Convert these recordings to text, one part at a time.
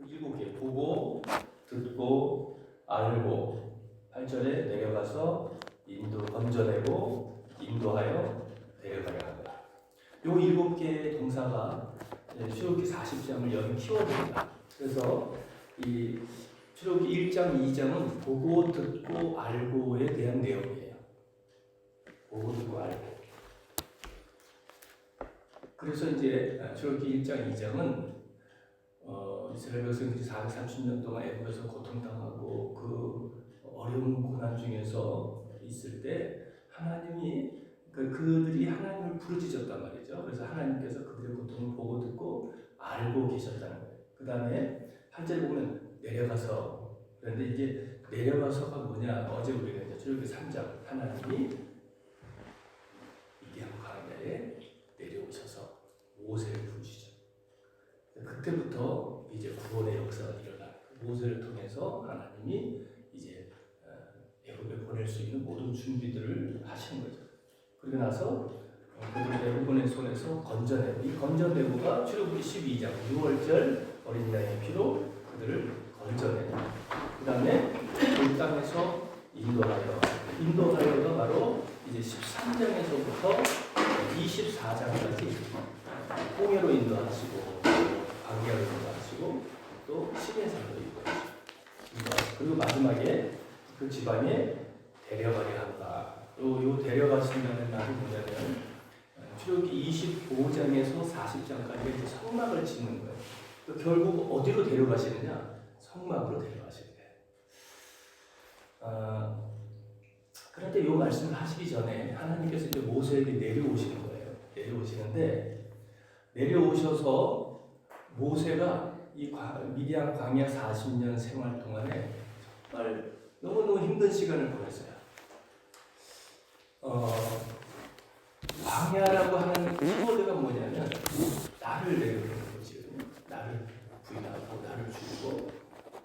7개 보고 듣고 알고 8절에 내려가서 건져내고 인도하여 데려가려 한다. 요 7개의 동사가 출애굽기 40장을 여기 키워드입니다. 그래서 이 출애굽기 1장, 2장은 보고 듣고 알고에 대한 내용이에요. 보고 듣고 알고. 그래서 이제 출애굽기 1장, 2장은 이스라엘 백성들이 430년 동안 애굽에서 고통당하고 그 어려운 고난 중에서 있을 때 하나님이 그들이 하나님을 부르짖었단 말이죠. 그래서 하나님께서 그들의 고통을 보고 듣고 알고 계셨다는 거예요. 그 다음에 8절에 보면 내려가서, 그런데 이제 내려가서가 뭐냐, 어제 우리가 이제 출애굽기 3장 하나님이 미디안 광야에 내려오셔서 모세를 부르시죠. 그때부터 이제 구원의 역사가 일어나. 모세를 통해서 하나님이 이제 애굽에 보낼 수 있는 모든 준비들을 하시는 거죠. 그리고 나서 그들을 애굽의 손에서 건져내고, 이 건져내고가 출애굽기 12장 6월절 어린 양의 피로 그들을 건져내고, 그 다음에 그 땅에서 인도하여가 바로 이제 13장에서부터 24장까지 홍해로 인도하시고, 광야로 인도하시고, 또 시내산으로 인도하시고, 그리고 마지막에 그 지방에 데려가려 한다. 요 데려가신다는 말이 뭐냐면 출애굽기 25장에서 40장까지 이제 성막을 짓는 거예요. 결국 어디로 데려가시느냐? 성막으로 데려가시는 거예요. 그런데 요 말씀을 하시기 전에 하나님께서 이제 모세에게 내려오시는 거예요. 내려오시는데 내려오셔서 모세가 이 미디안 광야 40년 생활 동안에 정말 너무너무 힘든 시간을 보냈어요. 광야라고 하는 키워드가 뭐냐면 나를 내려오는 거지요. 나를 부인하고 나를 죽이고.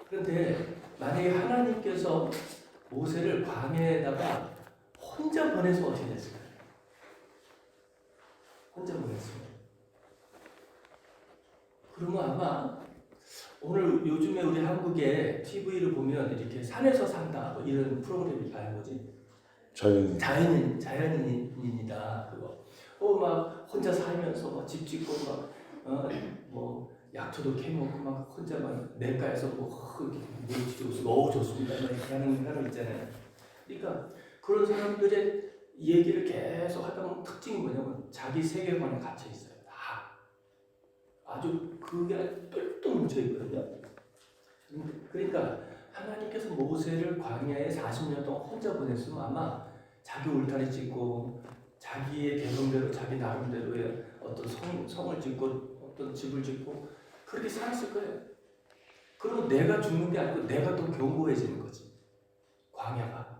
그런데 만약에 하나님께서 모세를 광야에다가 혼자 보내서 어떻게 됐을까요? 혼자 보냈어요. 그러면 아마 오늘 요즘에 우리 한국에 TV를 보면 이렇게 산에서 산다 뭐 이런 프로그램이 뭐지? 자연인이다 그거. 막 혼자 살면서 막 집 짓고 뭐 약초도 캐먹고 막 혼자 막 냇가에서 이렇게 물 좋습니다 이렇게 하는 사람 있잖아요. 그러니까 그런 사람들의 얘기를 계속 하다 보면 특징이 뭐냐면 자기 세계관에 갇혀 있어요. 다 아주 그게 똘똘 뭉쳐 있거든요. 그러니까 하나님께서 모세를 광야에 40년 동안 혼자 보냈으면 아마 자기 울타리 짓고 자기의 개성대로 자기 나름대로의 어떤 성을 짓고 어떤 집을 짓고 그렇게 살았을 거예요. 그리고 내가 죽는 게 아니고 내가 더 견고해지는 거지, 광야가.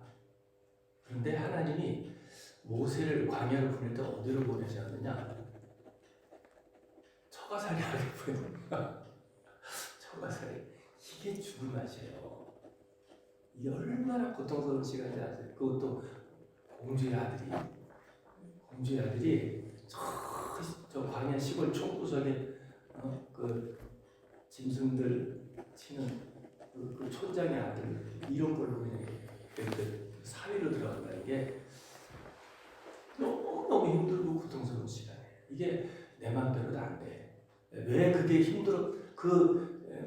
그런데 하나님이 모세를 광야로 보낼 때 어디로 보내지 않느냐? 처가살이하게 보내는 거야. 처가살이. 이게 죽을 맛이에요. 이게 얼마나 고통스러운 시간인지 아세요? 그것도 공주의 아들이 저 광야 시골 총구석에 그 짐승들 치는 그 촌장의 아들 이런 걸로 그냥 사위로 들어간다는 게 너무 힘들고 고통스러운 시간이에요. 이게 내 마음대로도 안 돼. 왜 그게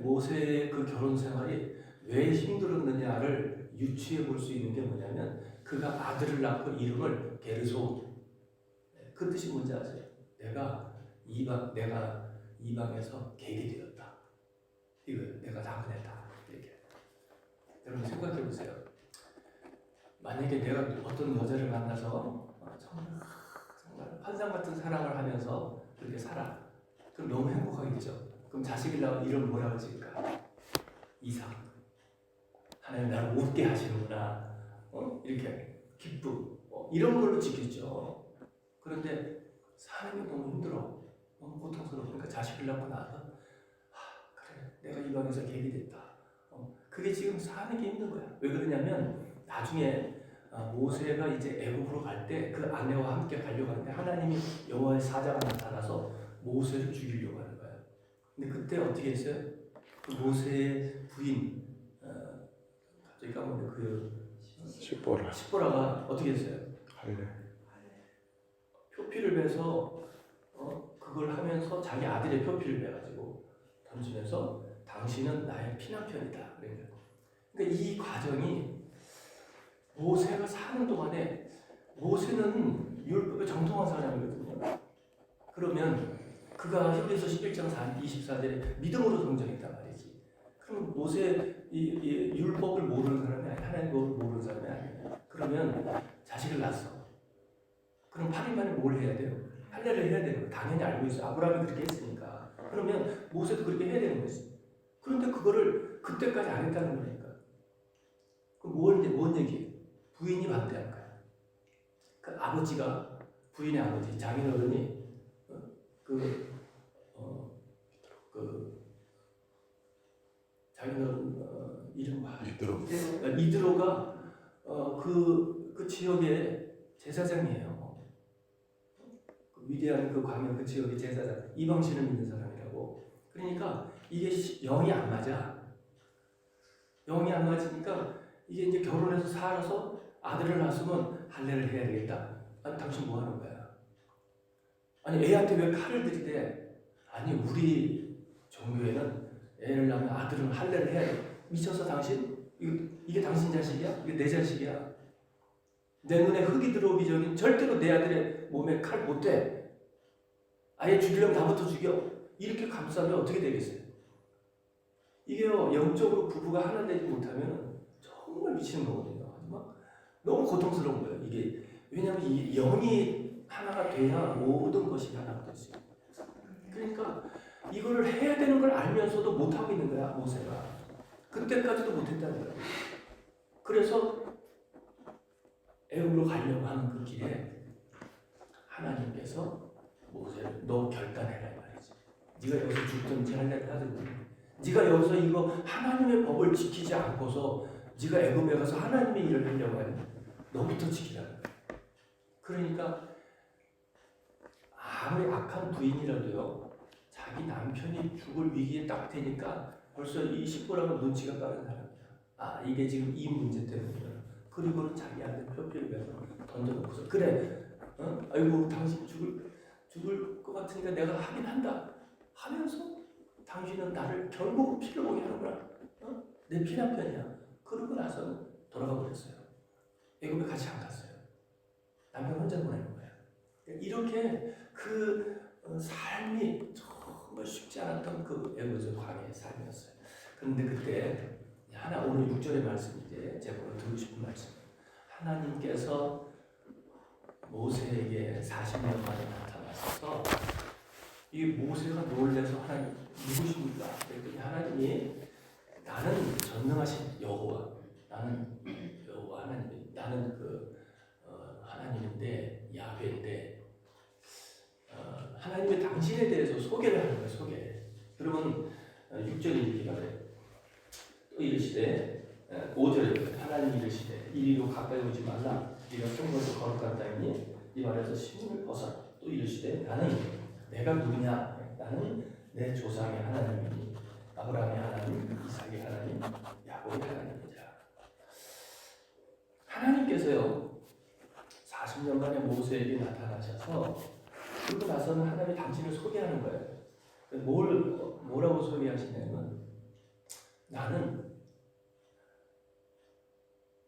모세의 그 결혼 생활이 왜 힘들었느냐를 유추해 볼 수 있는 게 뭐냐면 그가 아들을 낳고 이름을 게르솜. 그 뜻이 뭔지 아세요? 내가 이방에서 객이 되었다. 이거 내가 나그네다. 이렇게. 여러분 생각해 보세요. 만약에 내가 어떤 여자를 만나서 정말 환상 같은 사랑을 하면서 그렇게 살아. 그럼 너무 행복하게 되죠. 그럼 자식이 낳으면 이름 뭐라고 지을까? 이상. 하나님 나를 웃게 하시는구나. 이렇게 기쁨. 이런 걸로 지켰죠. 그런데 사람이 너무 힘들어. 너무 고통스러우니까 자식을 낳고 나서 그래 내가 이방에서 객이 됐다. 그게 지금 사는 게 힘든 거야. 왜 그러냐면 나중에 모세가 이제 애굽으로 갈 때 그 아내와 함께 가려고 하는데 하나님이 여호와의 사자가 나타나서 모세를 죽이려고 하는 거야. 근데 그때 어떻게 했어요? 그 모세의 부인 갑자기 까먹네 십보라가 어떻게 했어요? 할례. 표피를 베서 그걸 하면서 자기 아들의 표피를 베가지고 던지면서 당신은 나의 피난편이다. 그러니까 이 과정이 모세가 사는 동안에 모세는 율법에 정통한 사람이거든요. 그러면 그가 히브리서 11장 24절에 믿음으로 성장했단 말이지. 그럼 모세 이 율법을 모르는 사람이 아니야. 하나님의 법을 모르는 사람이 아니야. 그러면 자식을 낳았어. 그럼 8일 만에 뭘 해야 돼요? 할례를 해야 되는 거야. 당연히 알고 있어. 아브라함이 그렇게 했으니까. 그러면 모세도 그렇게 해야 되는 거지. 그런데 그거를 그때까지 안 했다는 거니까. 그럼 뭔 얘기예요? 부인이 반대한 거야. 그 아버지가 부인의 아버지 장인어른이 장인어른 이름 이드로가 그 지역의 제사장이에요. 그 위대한 그 광야 그 지역의 제사장 이방신을 믿는 사람이라고. 그러니까 이게 영이 안 맞아. 영이 안 맞으니까 이게 이제 결혼해서 살아서 아들을 낳았으면 할례를 해야 되겠다. 아니 당신 뭐 하는 거야? 아니 애한테 왜 칼을 들이대? 아니 우리 종교에는 애를 낳으면 아들은 할례를 해야 돼. 미쳤어 당신? 이게 당신 자식이야? 이게 내 자식이야? 내 눈에 흙이 들어오기 전에 절대로 내 아들의 몸에 칼 못 대. 아예 죽이려면 나부터 죽여. 이렇게 감싸면 어떻게 되겠어요? 이게요 영적으로 부부가 하나 되지 못하면 정말 미치는 거거든요. 너무 고통스러운 거예요. 이게 왜냐하면 이 영이 하나가 돼야 모든 것이 하나가 될 수 있어요. 그러니까 이거를 해야 되는 걸 알면서도 못 하고 있는 거야 모세가. 그때까지도 못했다는 거야. 그래서 애굽으로 가려고 하는 그 길에 하나님께서 모세를 너 결단해라 이 말이지. 네가 여기서 죽든지 할례를 하든지. 네가 여기서 이거 하나님의 법을 지키지 않고서 네가 애굽에 가서 하나님의 일을 하려고 하니 너부터 지키라는 거야. 그러니까 아무리 악한 부인이라도요 자기 남편이 죽을 위기에 딱 되니까 벌써 이 십보라가 눈치가 빠른 사람이야. 아 이게 지금 이 문제 때문이야. 그리고는 자기 아들 표피를 베서 던져놓고서 그래 아이고 당신 죽을 것 같으니까 내가 하긴 한다 하면서 당신은 나를 결국 피를 보게 하는구나. 내 피난편이야. 그러고 나서는 돌아가 버렸어요. 애굽에 같이 안 갔어요. 남편 혼자 보내는 거예요. 이렇게 그 삶이 정말 쉽지 않았던 그 애굽에서 광야의 삶이었어요. 그런데 그때 하나 오늘 6절의 말씀 이제 제가 오늘 드리고 싶은 말씀. 하나님께서 모세에게 40년 만에 나타나셔서 이 모세가 놀래서 하나님 누구십니까? 그랬더니 하나님이 나는 전능하신 여호와, 나는 여호와 하나님, 나는 하나님인데 야훼인데 하나님의 당신에 대해서 소개를 하는 거예요. 소개. 그러면 6절에 이렇게 말해요. 또 이르시되 5절에 하나님 이르시되 이리로 가까이 오지 말라. 네가 성문에서 거룩한 땅이니 이 말에서 신문을 벗어라. 또 이르시되 나는 내가 누구냐? 나는 내 조상의 하나님이니 아브라함의 하나님, 이삭의 하나님, 야곱의 하나님이자. 하나님께서요 40년 만에 모세에게 나타나셔서 그러고 나서는 하나님이 당신을 소개하는 거예요. 뭐라고 소개하시냐면 나는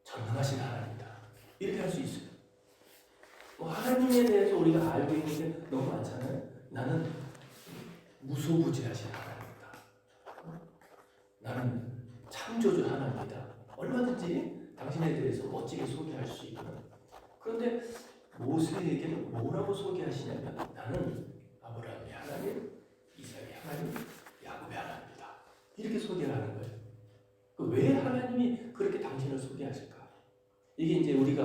전능하신 하나님이다. 이렇게 할 수 있어요. 하나님에 대해서 우리가 알고 있는 게 너무 많잖아요. 나는 무소부지하신 하나님이다. 나는 창조주 하나님이다. 얼마든지 당신에 대해서 멋지게 소개할 수 있고. 그런데 모세에게는 뭐라고 소개하시냐면 나는 아브라함의 하나님, 이삭의 하나님, 야곱의 하나님이다. 이렇게 소개를 하는 거예요. 왜 하나님이 그렇게 당신을 소개하실까? 이게 이제 우리도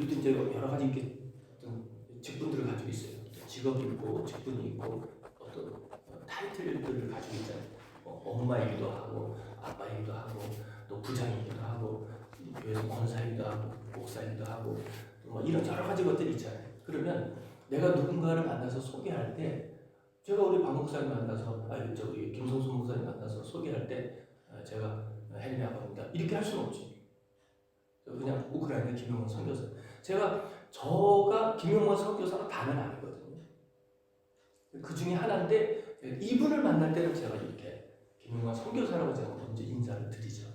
이제 여러 가지 이렇게 직분들을 가지고 있어요. 직업이 있고 직분이 있고 어떤 타이틀들을 가지고 있잖아요. 엄마이기도 하고 아빠이기도 하고 또 부장이기도 하고 교회에서 권사이기도 하고 목사이기도 하고 뭐 이런 여러 가지 것들이 있잖아요. 그러면 내가 누군가를 만나서 소개할 때 제가 우리 박 목사님 만나서, 우리 김성수 목사님 만나서 소개할 때 제가 헬미 아빠입니다 이렇게 할 수는 없지. 그냥 우크라이나 김용원 선교사. 저가 김용원 선교사가 다는 아니거든요. 그 중에 하나인데 이분을 만날 때는 제가 이렇게 김용원 선교사라고 제가 먼저 인사를 드리죠.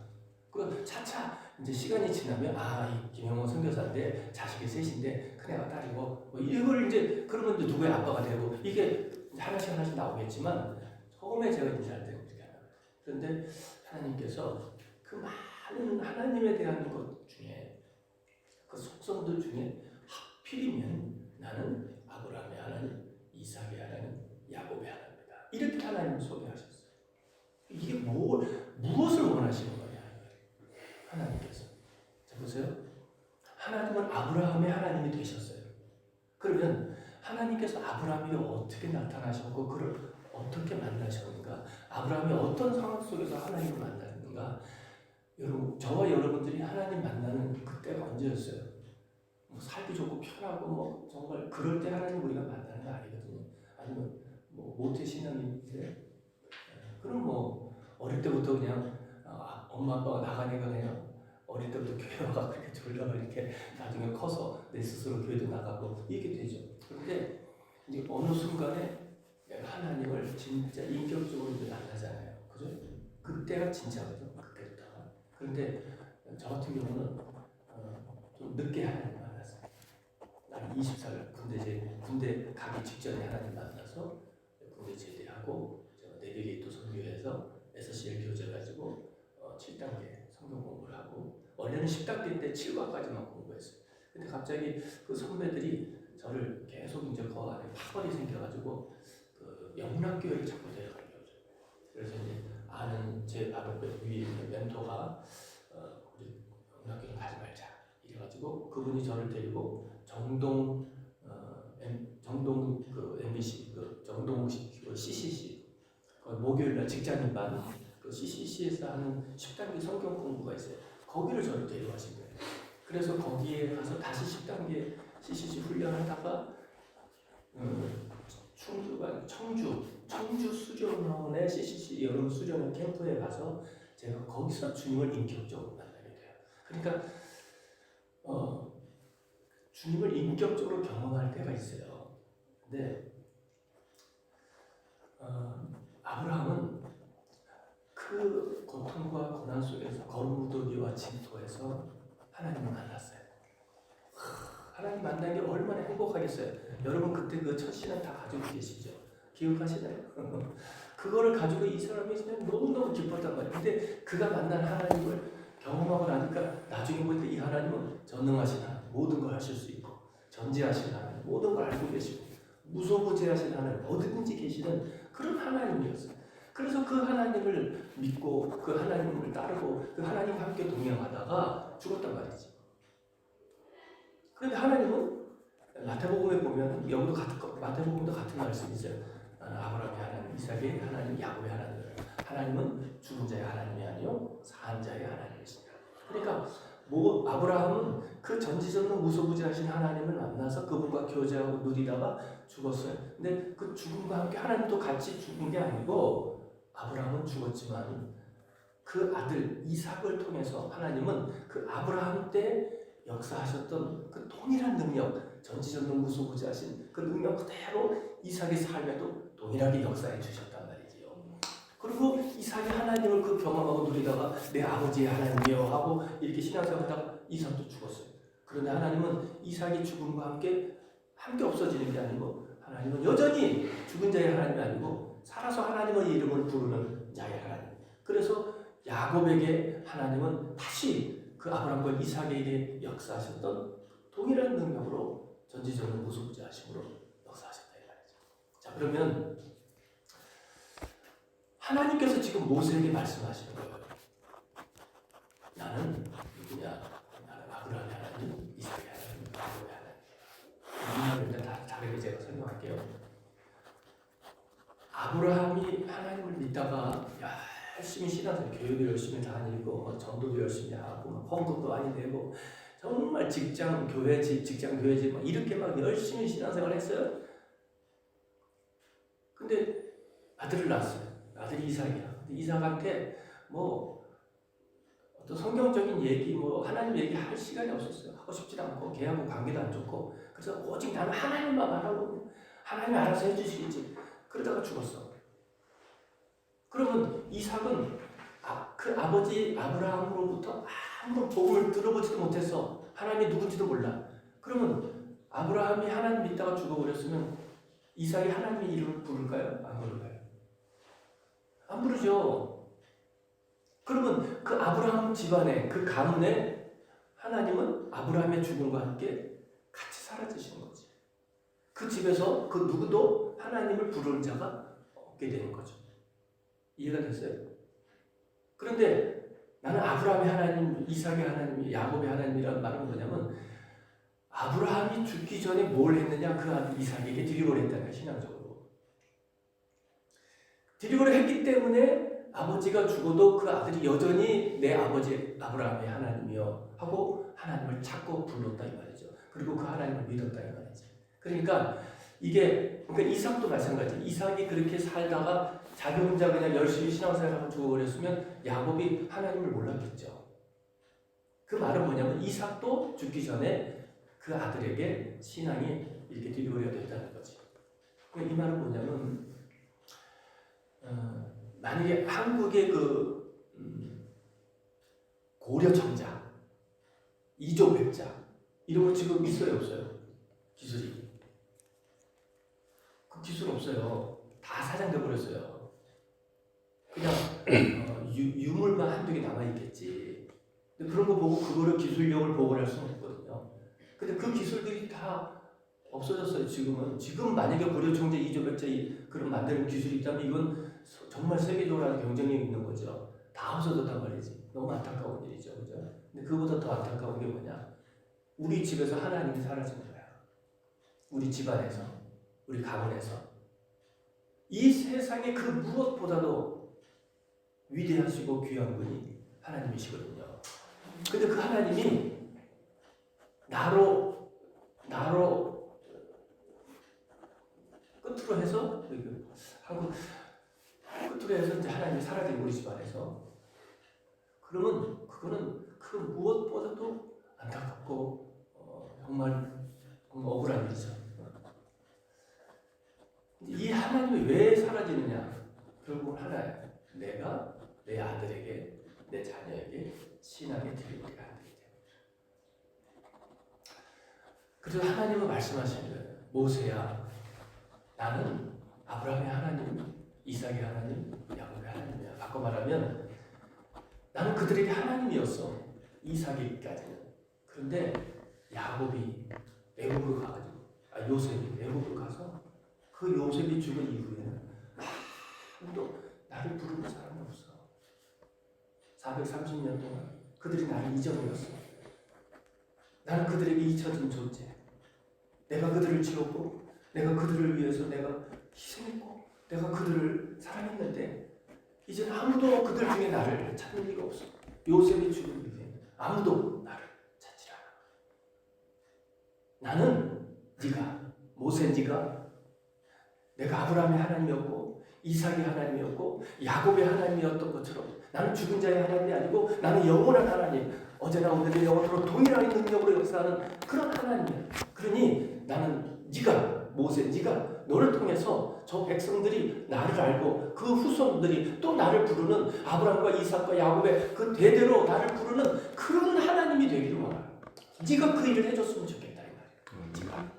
그 차차 이제 시간이 지나면 이 김용원 선교사인데 자식이 셋인데 큰애가 딸이고 뭐 이걸 이제 그러면 이제 누구의 아빠가 되고 이게 하나씩 나오겠지만 처음에 제가 인사할 때는 그렇게 하나. 그런데 하나님께서 그 많은 하나님에 대한 것 중에 그 속성들 중에 하필이면 나는 아브라함의 하나님, 이삭의 하나님, 야곱의 하나님이다. 이렇게 하나님을 소개하셨어요. 이게 무엇을 원하시는 거냐? 하나님께서. 자 보세요. 하나님은 아브라함의 하나님이 되셨어요. 그러면 하나님께서 아브라함이 어떻게 나타나셨고 그를 어떻게 만나셨는가? 아브라함이 어떤 상황 속에서 하나님을 만났는가? 여러분, 저와 여러분들이 하나님 만나는 그때가 언제였어요? 뭐 살기 좋고 편하고 뭐 정말 그럴 때 하나님 우리가 만나는 거 아니거든요. 아니면 뭐 모태 신앙인데 그럼 뭐 어릴 때부터 그냥 엄마 아빠가 나가니까 그냥 어릴 때부터 교회 와가 그렇게 졸려가 이렇게 나중에 커서 내 스스로 교회도 나가고 이게 되죠. 그런데 이제 어느 순간에 내가 하나님을 진짜 인격적으로 이제 만나잖아요. 그죠? 그때가 진짜거든. 그때부터가. 그런데 저 같은 경우는 좀 늦게 하나님 만났어요. 난 20살 군대 가기 직전에 하나님 만나서 군대 제대하고 제가 내비게이터 선교회에서 SCL 교재 가지고 7단계 성경 공부를 하고 원래는 10단계인데 7과까지만 공부했어요. 근데 갑자기 그 선배들이 저를 계속 이제 그 안에 파벌이 생겨가지고 그 영락교회를 자꾸 데려가려고 해요. 그래서 이제 제 바로 위에 있는 멘토가 우리 영락교회 가지 말자 이래가지고 그분이 저를 데리고 정동 그 MBC 그 정동 CCC 목요일날 직장인반 그 CCC에서 하는 10단계 성경 공부가 있어요. 거기를 저를 데려가신 거예요. 그래서 거기에 가서 다시 10단계 CCC 훈련하다가 청주 수련원의 CCC 여름 수련원 캠프에 가서 제가 거기서 주님을 인격적으로 만나게 돼요. 그러니까 주님을 인격적으로 경험할 때가 있어요. 근데 아브라함은 그 고통과 고난 속에서 거룩무더기와 진토에서 하나님을 만났어요. 하나님 만난 게 얼마나 행복하겠어요. 여러분 그때 그 첫 신앙 다 가지고 계시죠? 기억하시나요? 그거를 가지고 이 사람이 너무너무 기뻤단 말이에요. 근데 그가 만난 하나님을 경험하고 나니까 나중에 볼 때 이 하나님은 전능하신 하나님, 모든 걸 하실 수 있고 전지하신 하나님, 모든 걸 알고 계시고 무소부재하신 하나님, 어디든지 계시는 그런 하나님이었어요. 그래서 그 하나님을 믿고 그 하나님을 따르고 그 하나님과 함께 동행하다가 죽었단 말이지. 그런데 하나님은 마태복음에 보면 마태복음도 같은 말씀이 있어요. 아브라함의 하나님, 이삭의 하나님, 야곱의 하나님. 하나님은 죽은 자의 하나님이 아니요 산 자의 하나님이시다. 그러니까 아브라함은 그 전지전능 무소부재하신 하나님을 만나서 그분과 교제하고 누리다가 죽었어요. 근데 그 죽음과 함께 하나님도 같이 죽은 게 아니고 아브라함은 죽었지만 그 아들 이삭을 통해서 하나님은 그 아브라함 때 역사하셨던 그 동일한 능력, 전지전능 무소부재하신 그 능력 그대로 이삭의 삶에도 동일하게 역사해 주셨단 말이지요. 그리고 이삭이 하나님을 그 경험하고 누리다가 내 아버지의 하나님이여 하고 이렇게 신앙생활하다가 이삭도 죽었어요. 그런데 하나님은 이삭이 죽음과 함께 없어지는 게 아니고 하나님은 여전히 죽은 자의 하나님이 아니고 살아서 하나님의 이름을 부르는 자의 하나님. 그래서 야곱에게 하나님은 다시 그 아브라함과 이삭에게 역사하셨던 동일한 능력으로 전지전능 무소부재하심으로 역사하셨다 이 말이죠. 자 그러면 하나님께서 지금 모세에게 말씀하시는 거예요. 나는 누구냐? 나는 아브라함의 하나님, 이삭의 하나님, 야곱의 하나님. 이 말을 일단 다 다르게 제가 설명할게요. 아브라함이 하나님을 믿다가 열심히 신앙생활, 교육도 열심히 다니고 전도도 열심히 하고 헌금도 많이 내고 정말 직장 교회 집 이렇게 막 열심히 신앙생활 했어요. 근데 아들을 낳았어요. 아들이 이삭이야. 이삭한테 뭐 어떤 성경적인 얘기, 뭐 하나님 얘기 할 시간이 없었어요. 하고 싶지도 않고 걔하고 관계도 안 좋고 그래서 오직 나는 하나님만 바라고 하나님이 알아서 해주시겠지. 그러다가 죽었어. 그러면 이삭은 그 아버지 아브라함으로부터 아무런 복음을 들어보지도 못했어. 하나님이 누군지도 몰라. 그러면 아브라함이 하나님 믿다가 죽어버렸으면 이삭이 하나님의 이름을 부를까요? 안 부를까요? 안 부르죠. 그러면 그 아브라함 집안에 그 가문에 하나님은 아브라함의 죽음과 함께 같이 사라지시는 거지. 그 집에서 그 누구도 하나님을 부르는 자가 없게 되는 거죠. 이해가 됐어요? 그런데 나는 아브라함의 하나님, 이삭의 하나님, 야곱의 하나님이라는 말은 뭐냐면 아브라함이 죽기 전에 뭘 했느냐 그 아들 이삭에게 드리고를 했다는 거야. 신앙적으로 드리고를 했기 때문에 아버지가 죽어도 그 아들이 여전히 내 아버지 아브라함의 하나님이여 하고 하나님을 찾고 불렀다 이 말이죠. 그리고 그 하나님을 믿었다 이 말이죠. 그러니까 이삭도 마찬가지. 이삭이 그렇게 살다가 자기 혼자 그냥 열심히 신앙생활하고 죽어버렸으면 야곱이 하나님을 몰랐겠죠. 그 말은 뭐냐면 이삭도 죽기 전에 그 아들에게 신앙이 이렇게 뒤집어야 됐다는 거지. 이 말은 뭐냐면 만약에 한국의 고려 청자, 이조백자 이런 거 지금 있어요 없어요? 기술이 그 기술 없어요. 다 사장돼 버렸어요. 그냥 유물만 한두 개 남아 있겠지. 근데 그런 거 보고 그거를 기술력을 보고할 수는 없거든요. 근데 그 기술들이 다 없어졌어요. 지금 만약에 고려 청자, 이조백자 그런 만드는 기술이 있다면 이건 정말 세계적으로 경쟁력이 있는 거죠. 다 없어졌단 말이지. 너무 안타까운 일이죠, 그죠? 근데 그보다 더 안타까운 게 뭐냐? 우리 집에서 하나님이 사라진 거야. 우리 집안에서, 우리 가문에서. 이 세상의 그 무엇보다도 위대하시고 귀한 분이 하나님이시거든요. 근데 그 하나님이 나로 끝으로 해서 한국 끝으로 해서 이제 하나님이 사라진 우리 집안에서 그러면 그거는 그 무엇보다도 안타깝고 정말 억울한 일이죠. 이 하나님이 왜 사라지느냐? 결국은 하나예요. 내가 내 아들에게, 내 자녀에게 신앙의 드리고리가 안 되기 때문에. 그래서 하나님은 말씀하시는 거예요. 모세야, 나는 아브라함의 하나님, 이삭의 하나님, 야곱의 하나님이야. 바꿔 말하면 나는 그들에게 하나님이었어. 이삭에게까지는. 그런데 야곱이 애굽으로 가가지고, 요셉이 애굽으로 가서 그 요셉이 죽은 이후에는 아무도 나를 부르는 사람이 없어. 430년 동안 그들이 나를 잊어버렸어. 나는 그들에게 잊혀진 존재. 내가 그들을 지었고 내가 그들을 위해서 내가 희생했고 내가 그들을 사랑했는데 이제 아무도 그들 중에 나를 찾는 이가 없어. 요셉이 죽은 이후에 아무도 나를 찾지 않아. 나는 모세 네가 내가 아브라함의 하나님이었고 이삭의 하나님이었고 야곱의 하나님이었던 것처럼 나는 죽은 자의 하나님이 아니고 나는 영원한 하나님, 어제나 오늘도 영원토록 동일한 능력으로 역사하는 그런 하나님이야. 그러니 나는 네가 너를 통해서 저 백성들이 나를 알고 그 후손들이 또 나를 부르는 아브라함과 이삭과 야곱의 그 대대로 나를 부르는 그런 하나님이 되기를 원하라. 네가 그 일을 해줬으면 좋겠다 이 말이야. 네가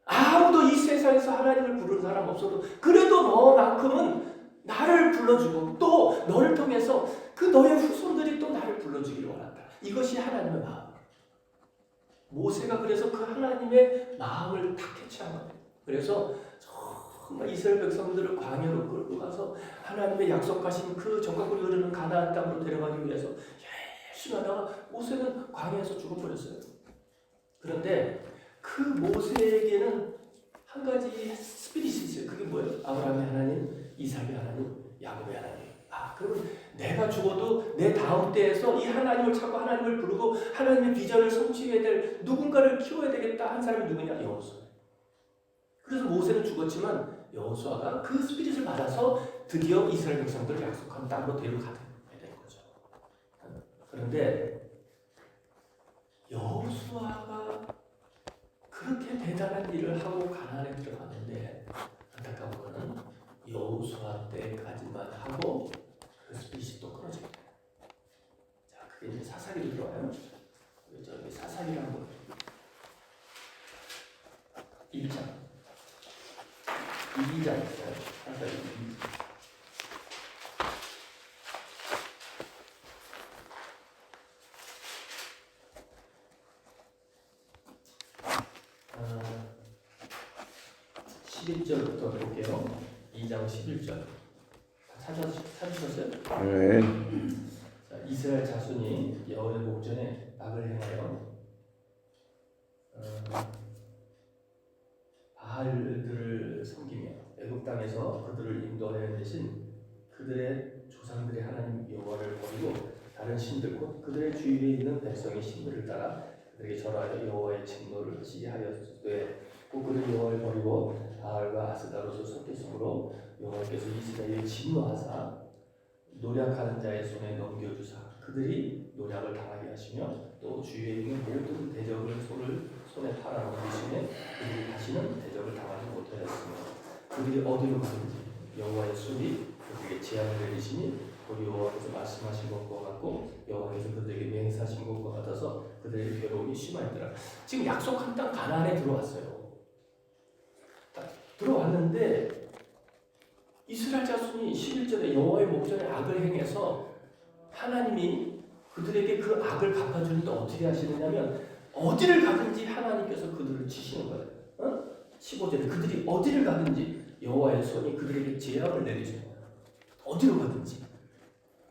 아무도 이 세상에서 하나님을 부르는 사람 없어도 그래도 너만큼은 나를 불러주고 또 너를 통해서 그 너의 후손들이 또 나를 불러주기를 원한다. 이것이 하나님의 마음. 모세가 그래서 그 하나님의 마음을 탁 캐치한 거예요. 그래서 정말 이스라엘 백성들을 광야로 끌고 가서 하나님의 약속하신 그 정각으로 흐르는 가나안 땅으로 데려가기 위해서 열심히 하다가 모세는 광야에서 죽어버렸어요. 그런데 그 모세에게는 한 가지 스피릿이 있어요. 그게 뭐예요? 아브라함의 하나님, 이삭의 하나님, 야곱의 하나님. 그러면 내가 죽어도 내 다음 때에서 이 하나님을 찾고 하나님을 부르고 하나님의 비전을 성취해야 될 누군가를 키워야 되겠다 한 사람이 누구냐? 여호수아. 그래서 모세는 죽었지만 여호수아가 그 스피릿을 받아서 드디어 이스라엘 백성들을 약속한 땅으로 데려가게 된 거죠. 그런데 여호수아가 그렇게 대단한 일을 하고 가나안에 들어갔는데 안타까운 거는 여호수아 때까지만 하고 그 스피릿이 또 끊어집니다. 자, 그게 이제 사사기로 들어와요. 저기 사사기를 한번 1장 2장 사사기 2장. 아, 11절부터 볼게요. 2장 11절. 찾으셨어요? 네. 자, 이스라엘 자손이 여호와의 목전에 악을 행하여 바알들을 섬기며 애굽 땅에서 그들을 인도하여 대신 그들의 조상들의 하나님 여호와를 버리고 다른 신들 곧 그들의 주위에 있는 백성의 신들을 따라 그들에게 절하여 여호와의 진노를 하시게 하였되 꼭 그들 여호와를 버리고 바알과 아스다롯을 섬겼으므로 여호와께서 이스라엘을 진노하사 노략하는 자의 손에 넘겨주사 그들이 노략을 당하게 하시며 또 주위에 있는 모든 대적을 손에 팔아넘기시며 그들이 다시는 대적을 당하지 못하였으며 그들이 어디로 가든지 여호와의 손이 그들에게 재앙을 내리시니 곧 여호와께서 말씀하신 것과 같고 여호와께서 그들에게 맹세하신 것과 같아서 그들의 괴로움이 심하더라. 지금 약속한 땅 가나안에 들어왔어요. 들어왔는데 이스라엘 자손이 11절에 여호와의 목전에 악을 행해서 하나님이 그들에게 그 악을 갚아주는데 어떻게 하시느냐면 어디를 가든지 하나님께서 그들을 치시는 거예요. 15절에 그들이 어디를 가든지 여호와의 손이 그들에게 재앙을 내리셔요. 어디로 가든지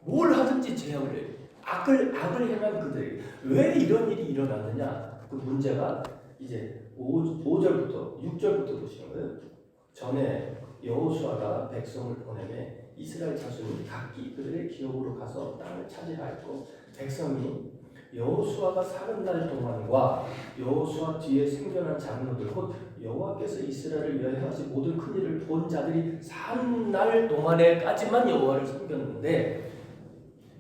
뭘 하든지 재앙을 내려. 악을 행한 그들에게 왜 이런 일이 일어났느냐? 그 문제가 이제 5절부터 6절부터 보시는 거예요. 전에 여호수아가 백성을 보내매 이스라엘 자손이 각기 그들의 기업으로 가서 땅을 차지하였고 백성이 여호수아가 사는 날 동안과 여호수아 뒤에 생겨난 장로들 곧 여호와께서 이스라엘을 위하여 행하신 모든 큰 일을 본 자들이 사는 날 동안에까지만 여호와를 섬겼는데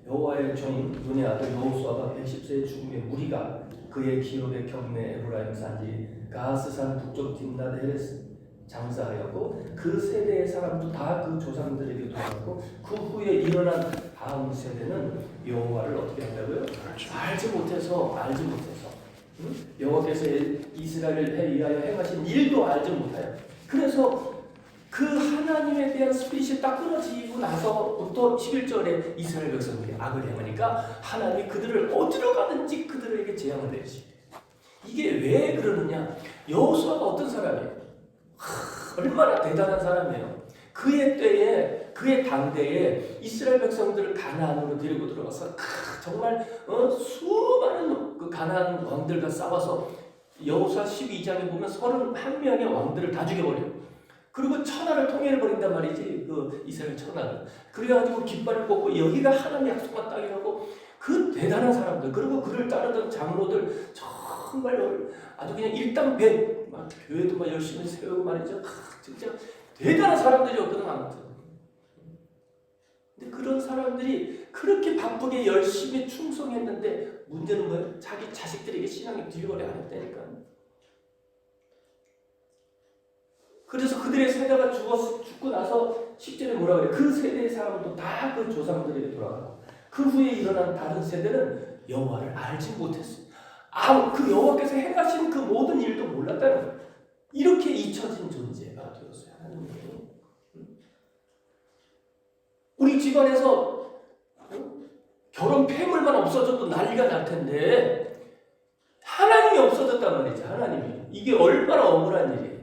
여호와의 종 눈의 아들 여호수아가 110세에 죽음에 무리가 그의 기업의 경내 에브라임 산지 가스산 북쪽 딥낫 헤레스 장사하였고 그 세대의 사람도 다 그 조상들에게 돌아갔고 그 후에 일어난 다음 세대는 여호와를 어떻게 한다고요? 알지 못해서 응? 여호와께서 이스라엘을 위하여 행하신 일도 알지 못해요. 그래서 그 하나님에 대한 스피릿이 딱 끊어지고 나서부터 11절에 이스라엘 백성들이 악을 행하니까 하나님이 그들을 어디로 가든지 그들에게 재앙을 내리십니다. 이게 왜 그러느냐? 여호수아가 어떤 사람이에요? 얼마나 대단한 사람이에요. 그의 때에 그의 당대에 이스라엘 백성들을 가나안으로 데리고 들어가서 정말 수많은 그 가나안 왕들과 싸워서 여호수아 12장에 보면 31명의 왕들을 다 죽여버려요. 그리고 천하를 통일해버린단 말이지. 그 이스라엘 천하를. 그래가지고 깃발을 꽂고 여기가 하나님 약속한 땅이라고 그 대단한 사람들 그리고 그를 따르던 장로들 정말 아주 그냥 일당백 막 교회도 막 열심히 세우고 말이죠. 진짜 대단한 사람들이었거든 아무튼. 근데 그런 사람들이 그렇게 바쁘게 열심히 충성했는데 문제는 뭐예요? 자기 자식들에게 신앙이 뒤거리 안 했다니까. 그래서 그들의 세대가 죽고 나서 10절에 뭐라 그래? 그 세대의 사람도 다 그 조상들에게 돌아가고 그 후에 일어난 다른 세대는 여호와를 알지 못했어요. 그 여호와께서 행하신 그 모든 일도 몰랐다는 거예요. 이렇게 잊혀진 존재가 되었어요. 하나님이. 우리 집안에서 결혼 폐물만 없어져도 난리가 날 텐데 하나님이 없어졌단 말이지. 하나님이. 이게 얼마나 억울한 일이에요.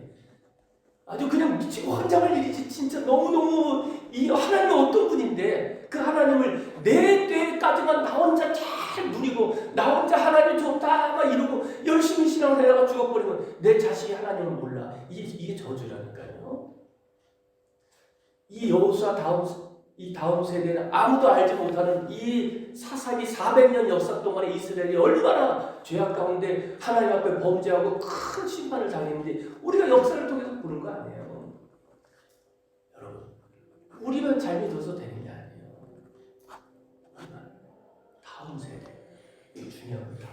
아주 그냥 미치고 환장할 일이지. 진짜 너무너무 이 하나님이 어떤 분인데 그 하나님을 내 때까지만 나 혼자 잘 누리고 나 혼자 하나님 좋다 막 이러고 열심히 신앙을 해다가 죽어버리면 내 자식이 하나님을 몰라. 이게 저주라니까요. 이 여호수아 다음 이 다음 세대는 아무도 알지 못하는 이 사사기 400년 역사 동안에 이스라엘이 얼마나 죄악 가운데 하나님 앞에 범죄하고 큰 심판을 당했는지 우리가 역사를 통해서 보는 거 아니에요. 여러분, 우리만 잘 믿어서 되는 게 아니에요. 다음 세대, 이게 중요한 거예요.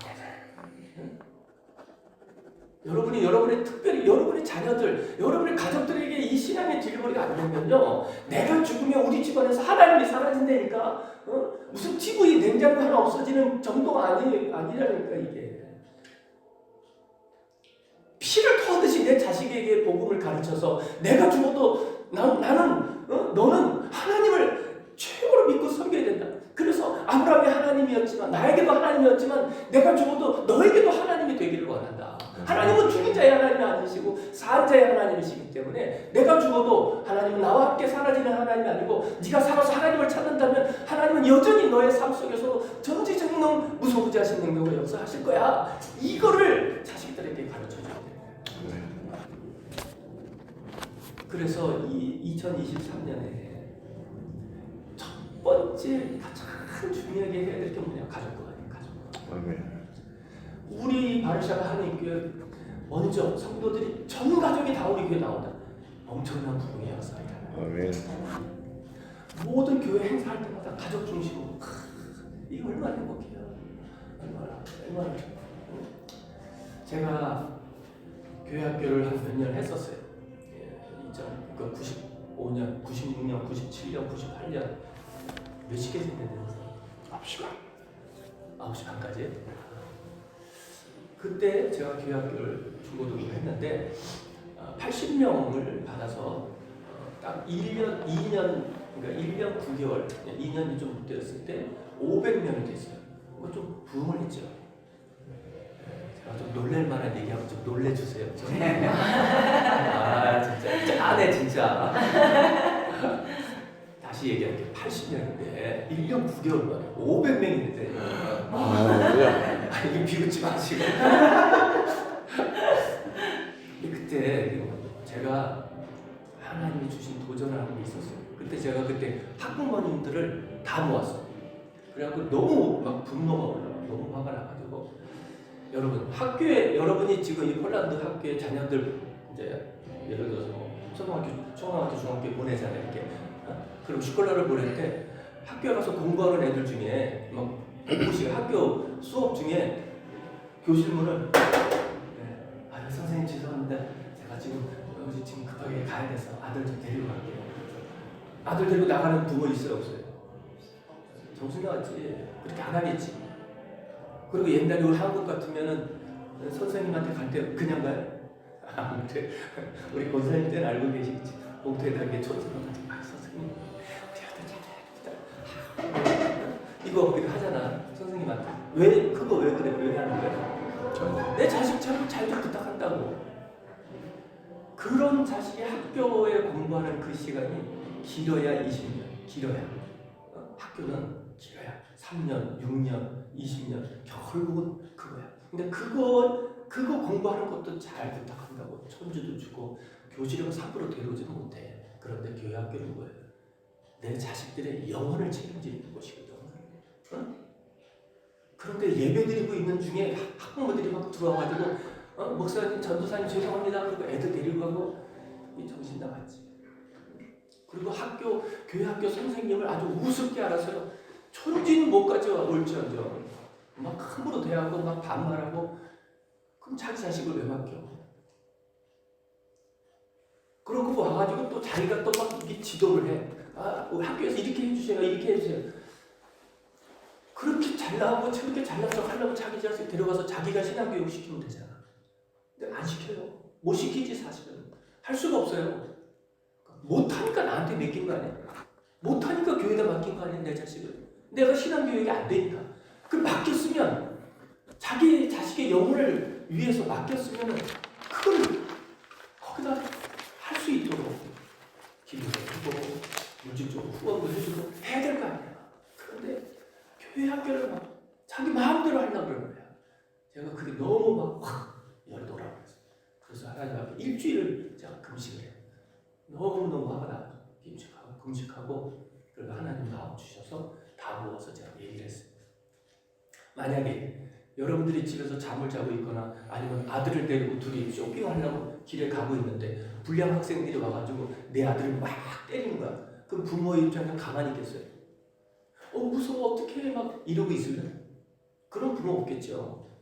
여러분이 특별히 여러분의 자녀들, 여러분의 가족들에게 이 신앙의 딜리버리가 안 되면요, 내가 죽으면 우리 집안에서 하나님이 사라진다니까. 무슨 TV 냉장고 하나 없어지는 정도가 아니라니까. 이게 피를 토하듯이 내 자식에게 복음을 가르쳐서 내가 죽어도 나는 너는 하나님을 최고로 믿고 섬겨야 된다. 그래서 아브라함이 하나님이었지만, 나에게도 하나님이었지만, 내가 죽어도 너에게도 하나님이 되기를 원한다. 하나님은 죽은 자의 하나님이 아니시고 산 자의 하나님이시기 때문에 내가 죽어도 하나님은 나와 함께 사라지는 하나님이 아니고, 네가 살아서 하나님을 찾는다면 하나님은 여전히 너의 삶 속에서 전지전능 무소부지하신 능력으로 역사하실 거야. 이거를 자식들에게 가르쳐줘야 돼. 그래서 이 2023년에 첫 번째 가장 중요하게 해야 될 게 뭐냐? 가족관이에요. 가족관. 우리 바르샤가 하나님교회 먼저 성도들이 전 가족이 다 우리 교회 나온다. 엄청난 부흥의 역사야. 아멘. 모든 교회 행사할 때마다 가족 중심으로. 이거 얼마나 행복해요. 얼마나. 제가 교회 학교를 한 몇 년 했었어요. 95년, 96년, 97년, 98년 몇 시까지 했는데 9시 반까지. 그때 제가 교회 학교를 중고등부를 했는데 80명을 받아서 딱 2년, 그러니까 1년 9개월, 2년이 좀 되었을 때 500명이 됐어요. 그거 좀 부흥을 했죠. 제가 좀 놀랄 만한 얘기하고 좀 놀래주세요. 진짜 짠해 진짜. 다시 얘기할게요. 80년인데 1년 9개월 만에 500명이 됐어요. 이게 비웃지 마시고. 그때 제가 하나님이 주신 도전하는 게 있었어요. 그때 학부모님들을 다 모았어요. 그래갖고 너무 막 분노가 올라와, 너무 화가 나가지고, 여러분 학교에, 여러분이 지금 이 폴란드 학교에 자녀들 이제 예를 들어서 초등학교, 중학교 보내잖아요. 이렇게. 그럼 슈콜라를 보낼 때 학교에 가서 공부하는 애들 중에 막 학교 수업 중에 교실 문을 선생님 죄송합니다. 제가 지금 급하게 가야 돼서 아들 좀 데리고 갈게요. 아들 데리고 나가는 부모 있어요, 없어요? 정신 나갔지. 그렇게 안 하겠지. 그리고 옛날에 우리 한국 같으면은 선생님한테 갈 때 그냥 가요. 아무튼 우리 권사님 때는 알고 계시겠지. 봉투에다 이렇게 초점을 가지고 선생님 이거 하잖아. 선생님한테 왜 그래? 왜 하는 거야? 내 자식처럼 잘 좀 부탁한다고. 그런 자식이 학교에 공부하는 그 시간이 길어야 20년, 길어야. 학교는 길어야 3년, 6년, 20년, 결국은 그거야. 근데 그거 공부하는 것도 잘 부탁한다고 천주도 주고 교실에 가서 함부로 데려오지는 못해. 그런데 교회 학교는 뭐예요? 내 자식들의 영혼을 책임지는 곳이거든. 응? 그런데 예배드리고 있는 중에 학부모들이 막 들어와가지고 목사님, 전도사님 죄송합니다. 그리고 애들 데리고 가고 이 정신 나갔지. 그리고 교회 학교 선생님을 아주 우습게 알아서요. 천지는 못 가져와 올지언정 막 함부로 대하고 막 반말하고. 그럼 자기 자식을 왜 맡겨? 그러고 와가지고 또 자기가 또 막 이렇게 지도를 해. 학교에서 이렇게 해주세요, 이렇게 해주세요. 그렇게 잘나고 저렇게 잘난 척 하려고 자기 자식 데려가서 자기가 신앙교육 시키면 되잖아. 근데 안 시켜요. 못 시키지 사실은. 할 수가 없어요. 못하니까 나한테 맡긴 거 아니야. 못하니까 교회에다 맡긴 거 아니야, 내 자식을. 내가 신앙교육이 안 되니까. 그걸 맡겼으면 자기 자식의 영혼을 위해서 맡겼으면 그걸 거기다 할 수 있도록 기도도 해주고 물질적으로 후원도 해주고 해야 될 거 아니야. 그런데 교회 학교를 막 자기 마음대로 하려고 그러는 거야. 제가 그게 너무 막 확 열더라고요. 그래서 하나님 앞에 일주일을 제가 금식을 해요. 너무너무 화가 나요. 금식하고 그리고 하나님 다 주셔서 다 모아서 제가 얘기를 했어요. 만약에 여러분들이 집에서 잠을 자고 있거나 아니면 아들을 데리고 둘이 쇼핑하려고 길에 가고 있는데 불량 학생들이 와가지고 내 아들을 막 때리는 거야. 그럼 부모의 입장에서 가만히 있겠어요? 무서워 어떡해 막 이러고 있으면 그런 부모 없겠죠.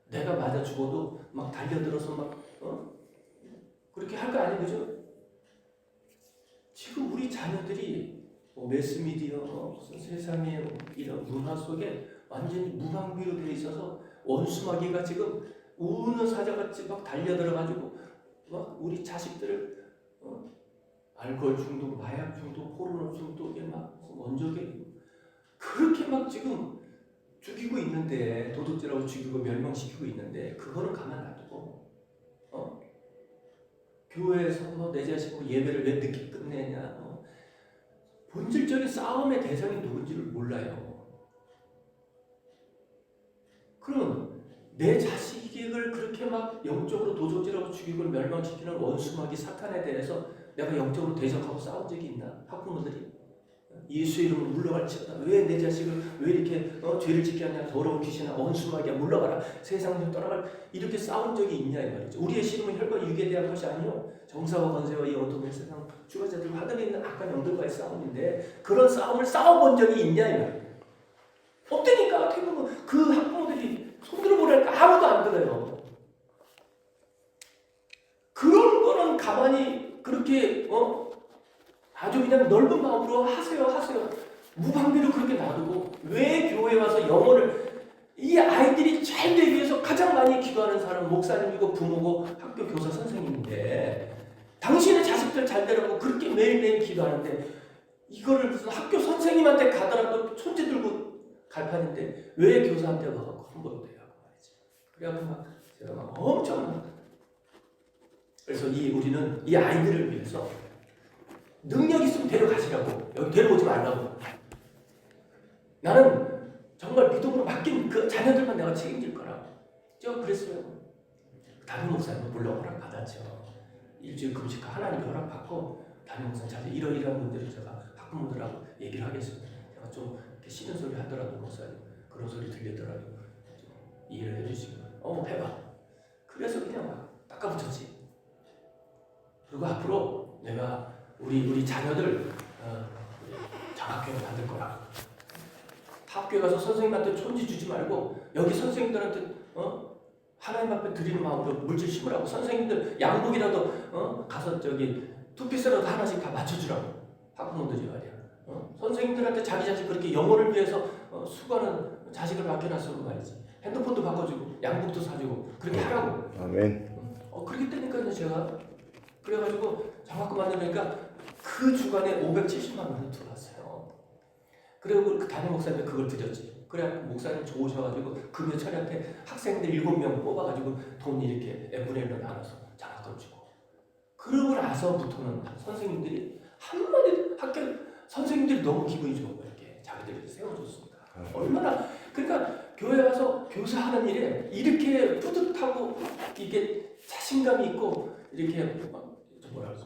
내가 맞아 죽어도 막 달려들어서 막 그렇게 할 거 아니에요, 그죠? 지금 우리 자녀들이 매스미디어 무슨 세상의 이런 문화 속에 완전히 무방비로 되어 있어서 원수마귀가 지금 우는 사자같이 막 달려들어가지고 막 우리 자식들을 알코올 중독, 마약 중독, 포르노 중독에 막 원적에 그렇게 막 지금 죽이고 있는데 도둑질하고 죽이고 멸망시키고 있는데 그거를 가만 놔두고 교회에서 내 자식 예배를 왜 늦게 끝내냐 본질적인 싸움의 대상이 누군지를 몰라요. 그럼 내 자식을 그렇게 막 영적으로 도적질하고 죽이고 멸망시키는 원수마귀 사탄에 대해서 내가 영적으로 대적하고 싸운 적이 있나? 학부모들이 예수의 이름으로 물러갈지어다. 왜 내 자식을 왜 이렇게 죄를 짓게 하냐? 더러운 귀신아 원수마귀야 물러가라. 세상 좀 떠나갈 이렇게 싸운 적이 있냐 이 말이죠. 우리의 씨름은 혈과 육에 대한 것이 아니요 정사와 권세와 이 어둠의 세상 주관자들 하늘에 있는 악한 영들과의 싸움인데 그런 싸움을 싸워본 적이 있냐 이 말이에요. 없다니까. 대부분 그 학부모들이 손들어보라니까 아무도 안 들어요. 그런 거는 가만히 그렇게 아주 그냥 넓은 마음으로 하세요. 무방비로 그렇게 놔두고 왜 교회에 와서 영어를 이 아이들이 잘 되기 위해서 가장 많이 기도하는 사람은 목사님이고 부모고 학교 교사 선생님인데 당신의 자식들 잘 되라고 그렇게 매일매일 기도하는데 이거를 무슨 학교 선생님한테 가더라도 손짓 들고 갈 판인데 왜 교사한테 와서 한번 돼요 말이지. 그래갖고 막 제가 막 엄청 그래서 우리는 이 아이들을 위해서 능력 있으면 데려가시라고 여기 데려오지 말라고. 나는 정말 믿음으로 맡긴 그 자녀들만 내가 책임질 거라고. 제가 그랬어요. 담임 목사님 물론 허락 받았죠. 일주일 금식 하나님 허락 받고 담임 목사님 자주 이러이러한 문제를 제가 학부모들하고 얘기를 하겠습니다. 제가 좀 이렇게 싫은 소리 하더라도 목사님 그런 소리 들리더라도 좀 이해를 해주시고 해봐. 그래서 그냥 막 닦아붙였지. 그리고 앞으로 내가 우리 자녀들 장학회를 만들 거라. 학교에 가서 선생님한테 촌지 주지 말고 여기 선생님들한테 하나님 앞에 드리는 마음으로 물질 심으라고. 선생님들 양복이라도 가서 저기 투피스라도 하나씩 다 맞춰주라고. 학부모들이 말이야. 선생님들한테 자기 자식 그렇게 영어를 위해서 수고하는 자식을 맡겨놨으면 말이지. 핸드폰도 바꿔주고 양복도 사주고 그렇게 하라고. 아멘. 그렇게 되니까요 제가 그래가지고 장학금 만드니까 그 주간에 570만 원을 들어왔어요. 그리고 그 담임 목사님이 그걸 드렸지. 그래갖고 목사님 좋으셔가지고 금요 철학때 학생들 7명 뽑아가지고 돈 이렇게 n분의 1로 나눠서 장학금 주고. 그러고 나서부터는 선생님들이 한마디 학교 선생님들이 너무 기분이 좋은 거예요. 이렇게 자기들이 세워줬습니다. 얼마나 그러니까 교회 와서 교사하는 일에 이렇게 뿌듯하고 이게 자신감이 있고 이렇게 뭐라 그러지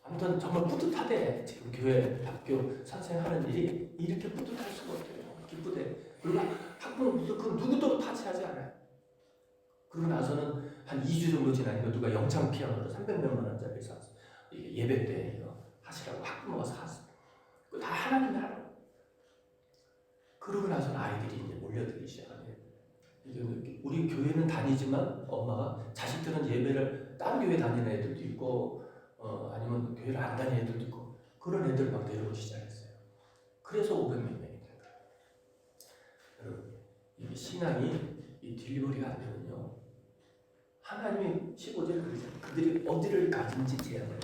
아무튼 정말 뿌듯하대. 지금 교회 학교 선생하는 일이 이렇게 뿌듯할 수가 없대요. 기쁘대. 그리고 학부모도 그 누구도 타치하지 않아요. 그러고 나서는 한 2주 정도 지나니까 누가 영창 피아노를 300몇만 원짜리 사서 예배 때 이거 하시라고 학부모가 사서 다 하나님이 하라고. 그러고 나서는 아이들이 이제 몰려들기 시작하네요. 우리 교회는 다니지만 엄마가 자식들은 예배를 다른 교회 다니는 애들도 있고 아니면 교회를 안 다니는 애들도 있고 그런 애들 막 내려오기 시작했어요. 그래서 500몇 명이 된 거예요. 여러분 이 신앙이 이 딜리버리가 안 되면요 하나님이 15절에 그러잖아요. 그들이 어디를 가든지 제한을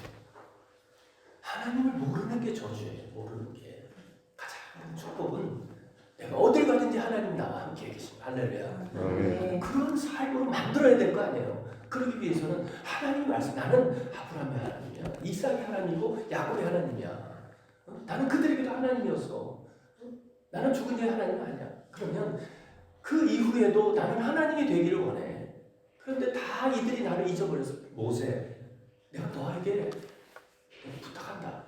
하나님을 모르는 게 저주예요. 모르는 게 가장 큰 축복은 내가 어딜 가든지 하나님 나와 함께 계십니다. 할렐루야. 그런 삶으로 만들어야 될 거 아니에요. 그러기 위해서는 하나님 말씀 나는 아브라함의 하나님이야. 이삭의 하나님이고 야곱의 하나님이야. 나는 그들에게도 하나님이었어. 나는 죽은 자의 하나님 아니야. 그러면 그 이후에도 나는 하나님이 되기를 원해. 그런데 다 이들이 나를 잊어버려서 모세 내가 너에게 부탁한다.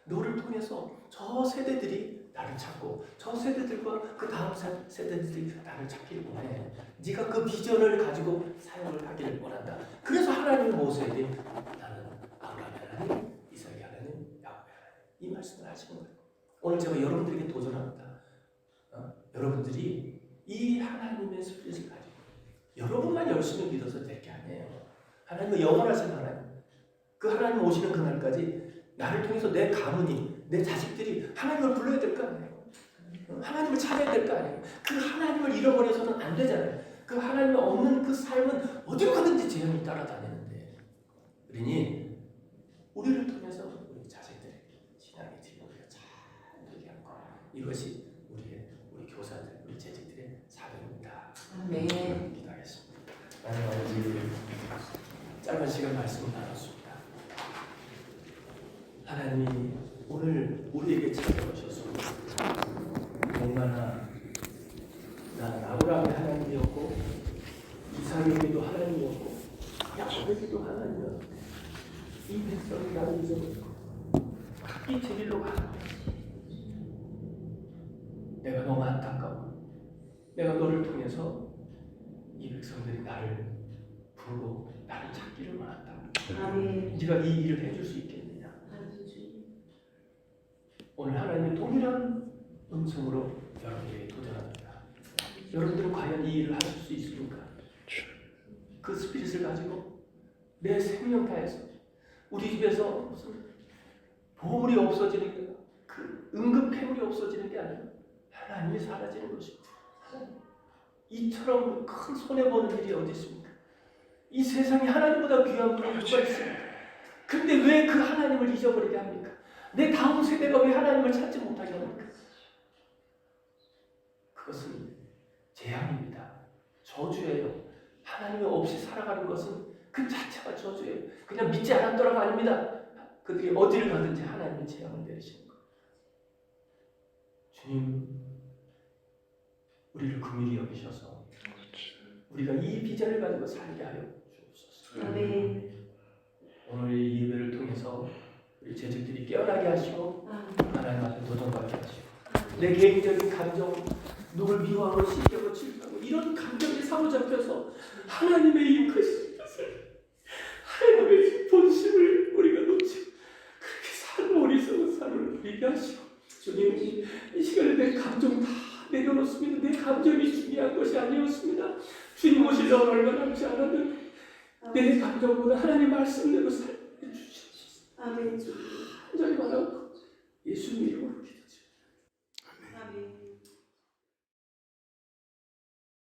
너를 통해 통해서 저 세대들이 나를 찾고 저 세대들과 그 다음 세대들이 나를 찾기를 원해. 네가 그 비전을 가지고 사역을 하기를 원한다. 그래서 하나님은 모세에게 나는 아브라함의 하나님, 이삭의 하나님, 야곱의 하나님 이 말씀을 하시는 거예요. 오늘 제가 여러분들에게 도전합니다. 여러분들이 이 하나님의 스피릿을 가지고 여러분만 열심히 믿어서 될 게 아니에요. 하나님은 영원하신 하나님. 그 하나님 오시는 그날까지 나를 통해서 내 가문이, 내 자식들이 하나님을 불러야 될 거 아니에요. 하나님을 찾아야 될 거 아니에요. 그 하나님을 잃어버려서는 안 되잖아요. 그 하나님이 없는 그 삶은 어디로 가든지 재앙이 따라다니는데, 그러니 우리를 통해서 우리 자식들에게 신앙의 진리를 잘 얘기하고, 이것이 우리 교사들, 우리 재직들의 사명입니다. 네. 기도하겠습니다. 하나님 아버지, 짧은 시간 말씀을 나눴습니다. 하나님이 오늘 우리에게 찾아오셔서 얼마나 나는 아브라함의 하나님이었고 이삭에게도 하나님이었고 야곱에게도 하나님이었고 이 백성이 나를 잊어버리고 각기 제 길로 가는 거야. 내가 너무 안타까워. 내가 너를 통해서 이 백성들이 나를 부르고 나를 찾기를 원한다. 아멘. 네가 이 일을 해줄 수 있겠느냐? 오늘 하나님의 동일한 음성으로 여러분에게 도전합니다. 여러분들은 과연 이 일을 하실 수 있습니까? 그 스피릿을 가지고 내 생명 다해서 우리 집에서 무슨 보물이 없어지는 게, 그 응급 폐물이 없어지는 게 아니라 하나님이 사라지는 것입니다. 이처럼 큰 손해보는 일이 어디 있습니까? 이 세상에 하나님보다 귀한 분이 누가 있습니까? 근데 왜 그 하나님을 잊어버리게 합니까? 내 다음 세대가 왜 하나님을 찾지 못하게 합니까? 그것은 재앙입니다. 저주예요. 하나님이 없이 살아가는 것은 그 자체가 저주예요. 그냥 믿지 않았더라가 아닙니다. 그들이 어디를 가든지 하나님의 재앙을 내리시는 거예요. 주님, 우리를 긍휼히 여기셔서 우리가 이 비전을 가지고 살게 하여 주옵소서. 아멘. 오늘 이 예배를 통해서 우리 재직들이 깨어나게 하시고 하나님 앞에 도전받게 하시고 내 개인적인 감정, 누굴 미워하고 시기하고 질투하고 이런 감정에 사로잡혀서 하나님의 임하신 것을, 하나님의 본심을 우리가 놓치고 그렇게 사는 어리석은 삶을 누리게 하시고, 주님 이 시간에 내 감정 다 내려놓습니다. 내 감정이 중요한 것이 아니었습니다. 주님 오실 날 얼마 남지 않았는데 내 감정보다 하나님 말씀대로 살게 주시옵소서. 아멘. 간절히 바라고 예수님 이름으로 기도합니다.